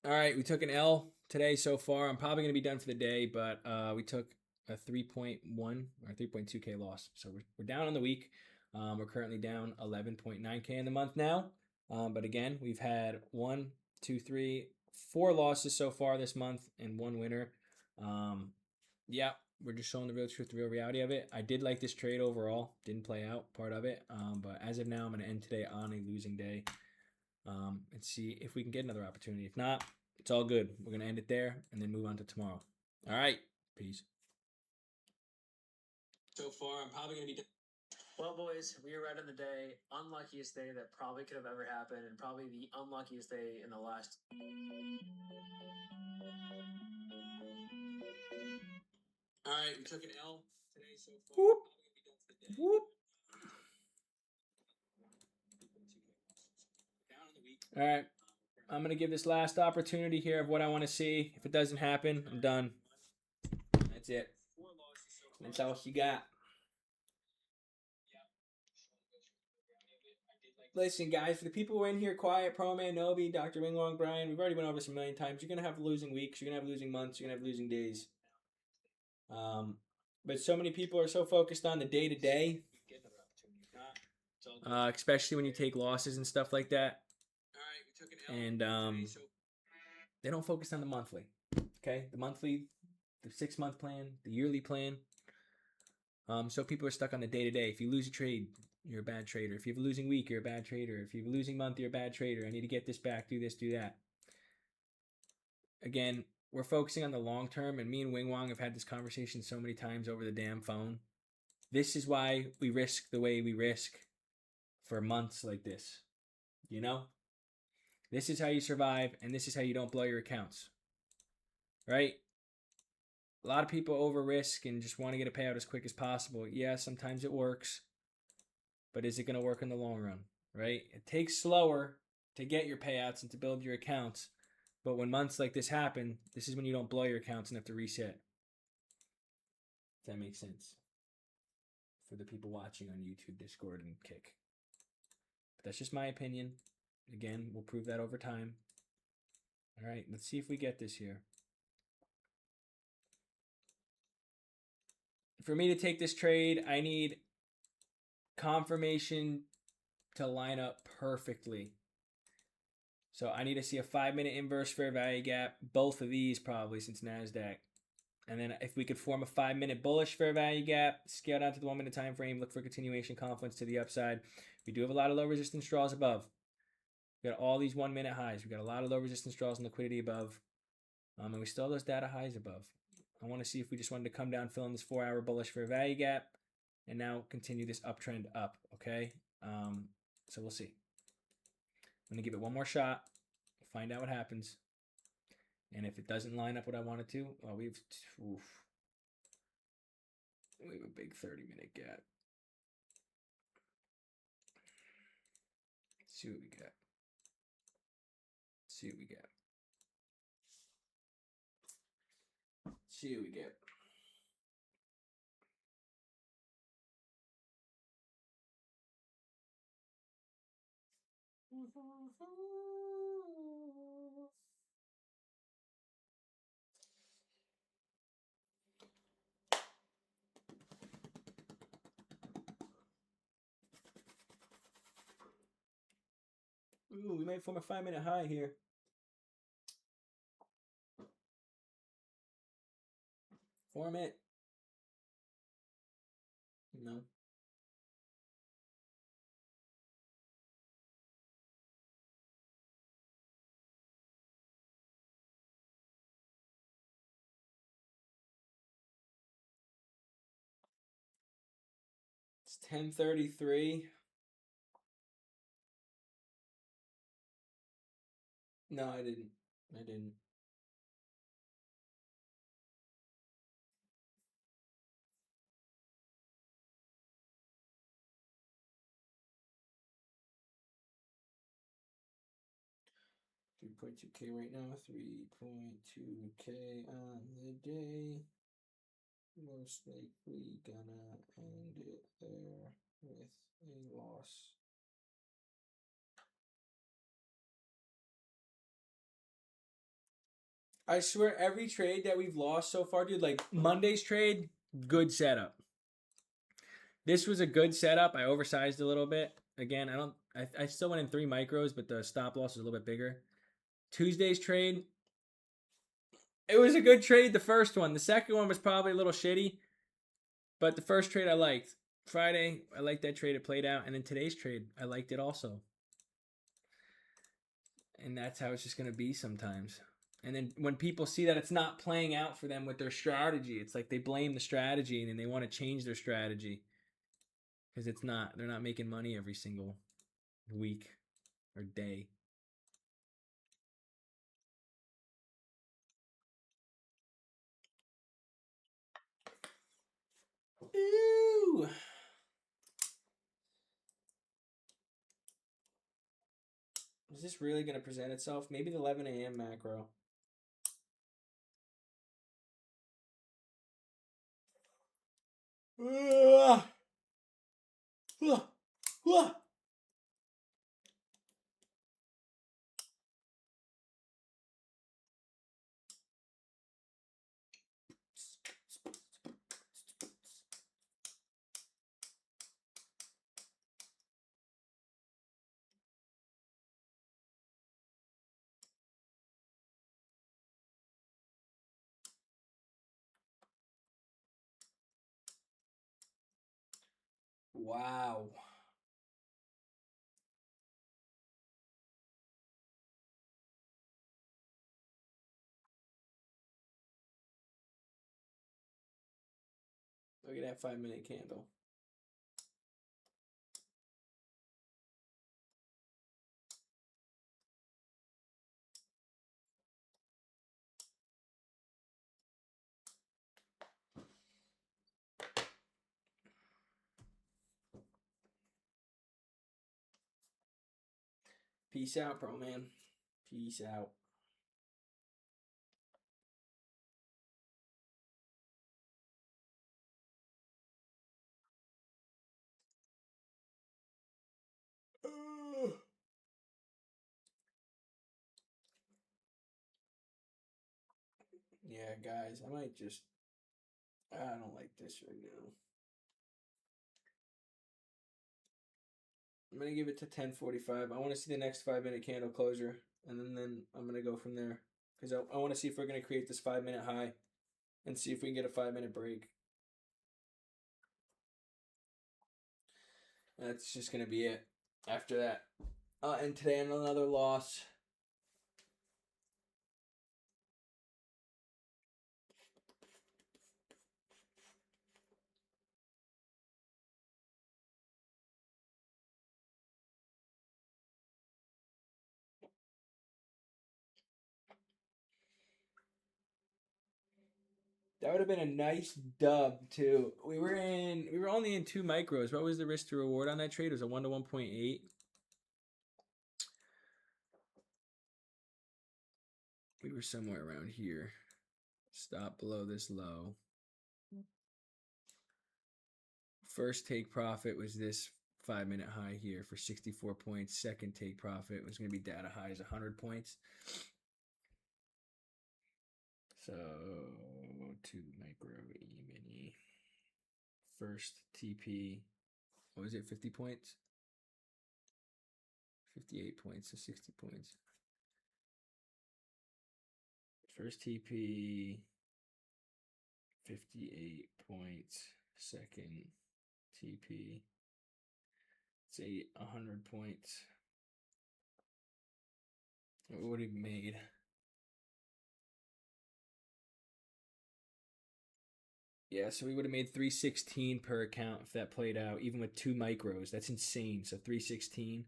All right, we took an L today so far. I'm probably going to be done for the day, but we took a 3.1 or 3.2K loss. So we're down on the week. We're currently down 11.9K in the month now. But again, we've had 1, 2, 3, 4 losses so far this month and 1 winner. Yeah, we're just showing the real truth, the real reality of it. I did like this trade overall. Didn't play out part of it. But as of now, I'm going to end today on a losing day. And see if we can get another opportunity. If not, it's all good. We're going to end it there and then move on to tomorrow. All right. Peace. So far, I'm probably going to be done. Well, boys, we are right on the day. Unluckiest day that probably could have ever happened, and probably the unluckiest day in the last. All right, we took an L today so far. Whoop. Whoop. All right. I'm going to give this last opportunity here of what I want to see. If it doesn't happen, I'm done. That's it. That's all she got. Listen, guys, for the people who are in here, Quiet, Pro Man, Nobi, Dr. Wing Wong, Brian, we've already went over this a million times. You're going to have losing weeks. You're going to have losing months. You're going to have losing days. But so many people are so focused on the day-to-day, especially when you take losses and stuff like that. And they don't focus on the monthly. Okay? The monthly, the 6-month plan, the yearly plan. So people are stuck on the day-to-day. If you lose a trade, you're a bad trader. If you have a losing week, you're a bad trader. If you have a losing month, you're a bad trader. I need to get this back, do this, do that. Again, we're focusing on the long term, and me and Wing Wong have had this conversation so many times over the damn phone. This is why we risk the way we risk for months like this. You know? This is how you survive, and this is how you don't blow your accounts. Right? A lot of people over risk and just want to get a payout as quick as possible. Yeah, sometimes it works. But is it going to work in the long run? Right? It takes slower to get your payouts and to build your accounts. But when months like this happen, this is when you don't blow your accounts and have to reset. If that makes sense. For the people watching on YouTube, Discord, and Kick. But that's just my opinion. Again, we'll prove that over time. All right, let's see if we get this here. For me to take this trade, I need confirmation to line up perfectly. So I need to see a 5-minute inverse fair value gap. Both of these probably since NASDAQ. And then if we could form a 5-minute bullish fair value gap, scale down to the 1-minute time frame, look for continuation confluence to the upside. We do have a lot of low resistance draws above. We got all these 1-minute highs. We got a lot of low resistance draws and liquidity above. And we still have those data highs above. I want to see if we just wanted to come down, fill in this 4-hour bullish fair value gap. and now continue this uptrend up. Okay, so we'll see. I'm gonna give it one more shot, find out what happens, and if it doesn't line up what I want it to, well, we have a big 30-minute gap. Let's see what we got. See what we get. See what we get. Ooh, we might form a 5-minute high here. Form it. No. It's 10:33. No, I didn't. I didn't. $3.2K right now. 3.2K on the day. Most likely gonna end it there with a loss. I swear every trade that we've lost so far, dude, like Monday's trade, good setup. This was a good setup. I oversized a little bit. Again, I still went in 3 micros, but the stop loss was a little bit bigger. Tuesday's trade, it was a good trade, the first one. The second one was probably a little shitty, but the first trade I liked. Friday, I liked that trade. It played out. And then today's trade, I liked it also. And that's how it's just going to be sometimes. And then when people see that it's not playing out for them with their strategy, it's like they blame the strategy and then they want to change their strategy. Because it's not. They're not making money every single week or day. Ooh. Is this really going to present itself? Maybe the 11 a.m. macro. Wow. Look at that 5-minute candle. Peace out, bro, man. Peace out. Yeah, guys, I might just... I don't like this right now. I'm going to give it to 10:45. I want to see the next 5-minute candle closure, and then I'm going to go from there. Because I want to see if we're going to create this 5-minute high and see if we can get a 5-minute break. That's just going to be it after that. And today another loss. That would have been a nice dub too. We were only in 2 micros. What was the risk to reward on that trade? It was a 1 to 1.8. We were somewhere around here. Stop below this low. First take profit was this 5-minute high here for 64 points. Second take profit was going to be data high as 100 points. So 2 micro E-mini. First TP, what was it, 50 points? 58 points, so 60 points. First TP, 58 points. Second TP, say 100 points. What would he have made? Yeah, so we would have made 316 per account if that played out, even with 2 micros. That's insane. So 316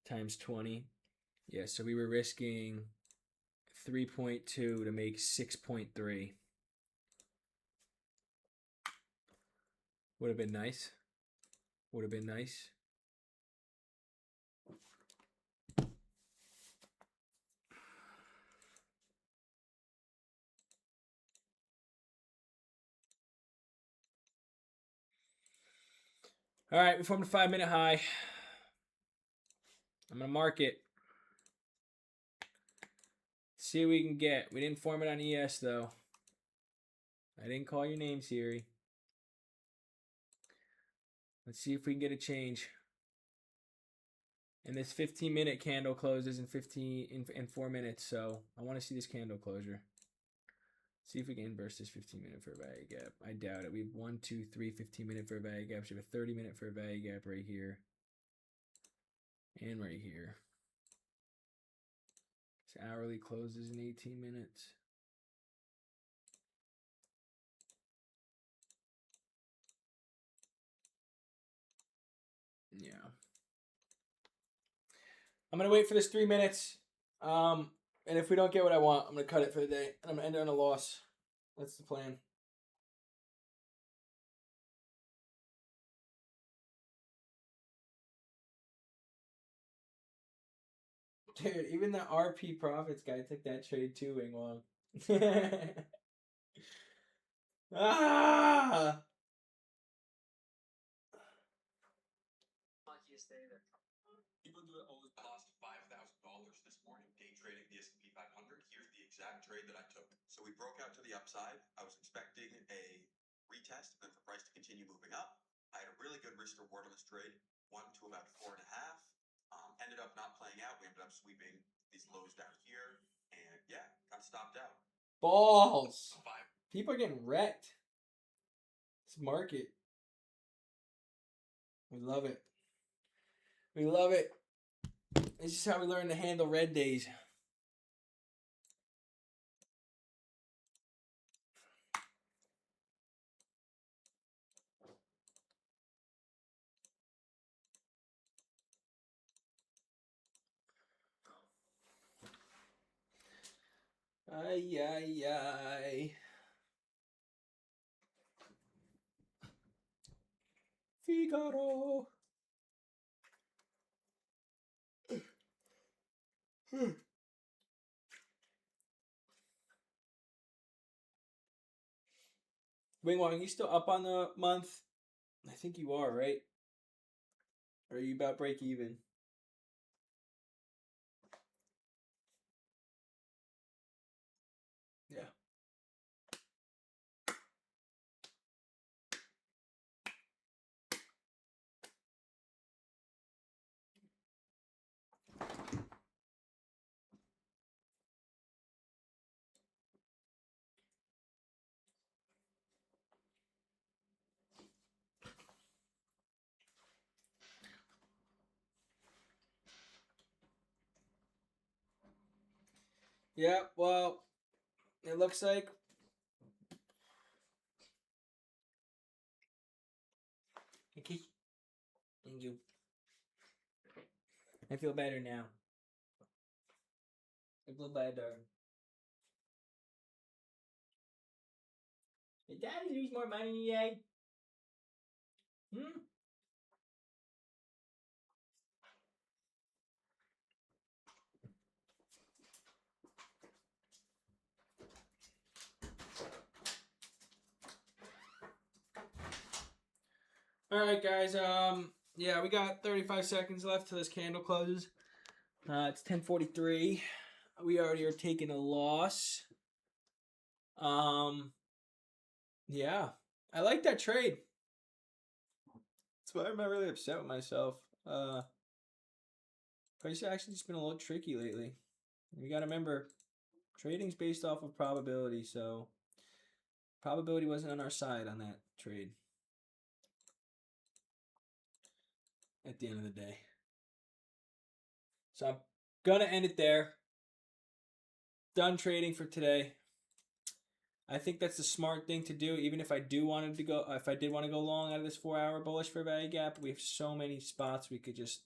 times 20. Yeah, so we were risking 3.2 to make 6.3. Would have been nice. Would have been nice. All right, we formed a 5-minute high. I'm going to mark it. See what we can get. We didn't form it on ES, though. I didn't call your name, Siri. Let's see if we can get a change. And this 15-minute candle closes in 4 minutes, so I want to see this candle closure. See if we can inverse this 15-minute fair value gap. I doubt it. We have 1, 2, 3 15-minute fair value gaps. We have a 30-minute fair value gap right here. And right here. This hourly closes in 18 minutes. Yeah. I'm going to wait for this 3 minutes. And if we don't get what I want, I'm going to cut it for the day. And I'm going to end it on a loss. That's the plan. Dude, even the RP Profits guy took that trade too, Wing Wong. Ah! Luckiest day that People do it always. Lost $5,000 this morning day trading the S&P 500. Here's the exact trade that I took. So we broke out to the upside. I was expecting a retest and for price to continue moving up. I had a really good risk reward on this trade, 1 to about 4.5. Ended up not playing out. We ended up sweeping these lows down here, and yeah, got stopped out. Balls. People are getting wrecked. This market. We love it. We love it. This is how we learn to handle red days. Ay, ay, ay. Figaro. Wing Wong, you still up on the month? I think you are, right? Or are you about break even? Yeah. Yeah, well, it looks like okay. Thank you. I feel better now. I feel better. Did Daddy lose more money today? Hmm? All right, guys. Yeah, we got 35 seconds left till this candle closes. It's 10:43. We already are taking a loss. Yeah, I like that trade. That's why I'm not really upset with myself. Price actually just been a little tricky lately. You got to remember, trading's based off of probability, so probability wasn't on our side on that trade. At the end of the day. So I'm gonna end it there. Done trading for today. I think that's the smart thing to do. Even if I did want to go long out of this 4-hour bullish fair value gap, we have so many spots we could just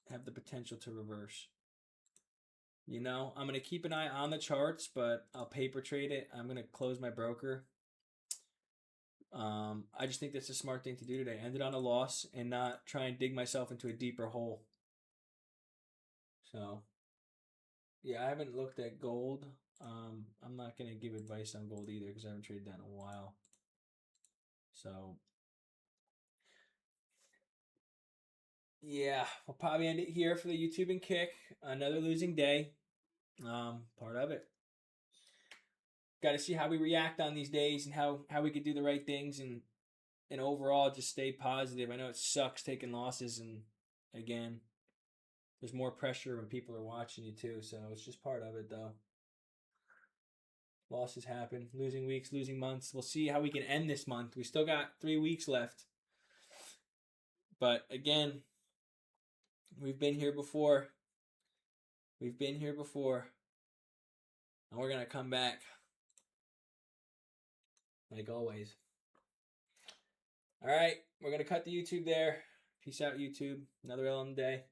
have the potential to reverse. You know, I'm gonna keep an eye on the charts, but I'll paper trade it. I'm gonna close my broker. I just think that's a smart thing to do today. End it on a loss and not try and dig myself into a deeper hole. So, yeah, I haven't looked at gold. I'm not going to give advice on gold either because I haven't traded that in a while. So, yeah, we'll probably end it here for the YouTube and kick. Another losing day. Part of it. Got to see how we react on these days and how we could do the right things and overall just stay positive. I know it sucks taking losses, and again, there's more pressure when people are watching you too, so it's just part of it though. Losses happen, losing weeks, losing months. We'll see how we can end this month. We still got 3 weeks left. But again, we've been here before. We've been here before. And we're going to come back. Like always. All right, we're going to cut the YouTube there. Peace out, YouTube. Another L on the day.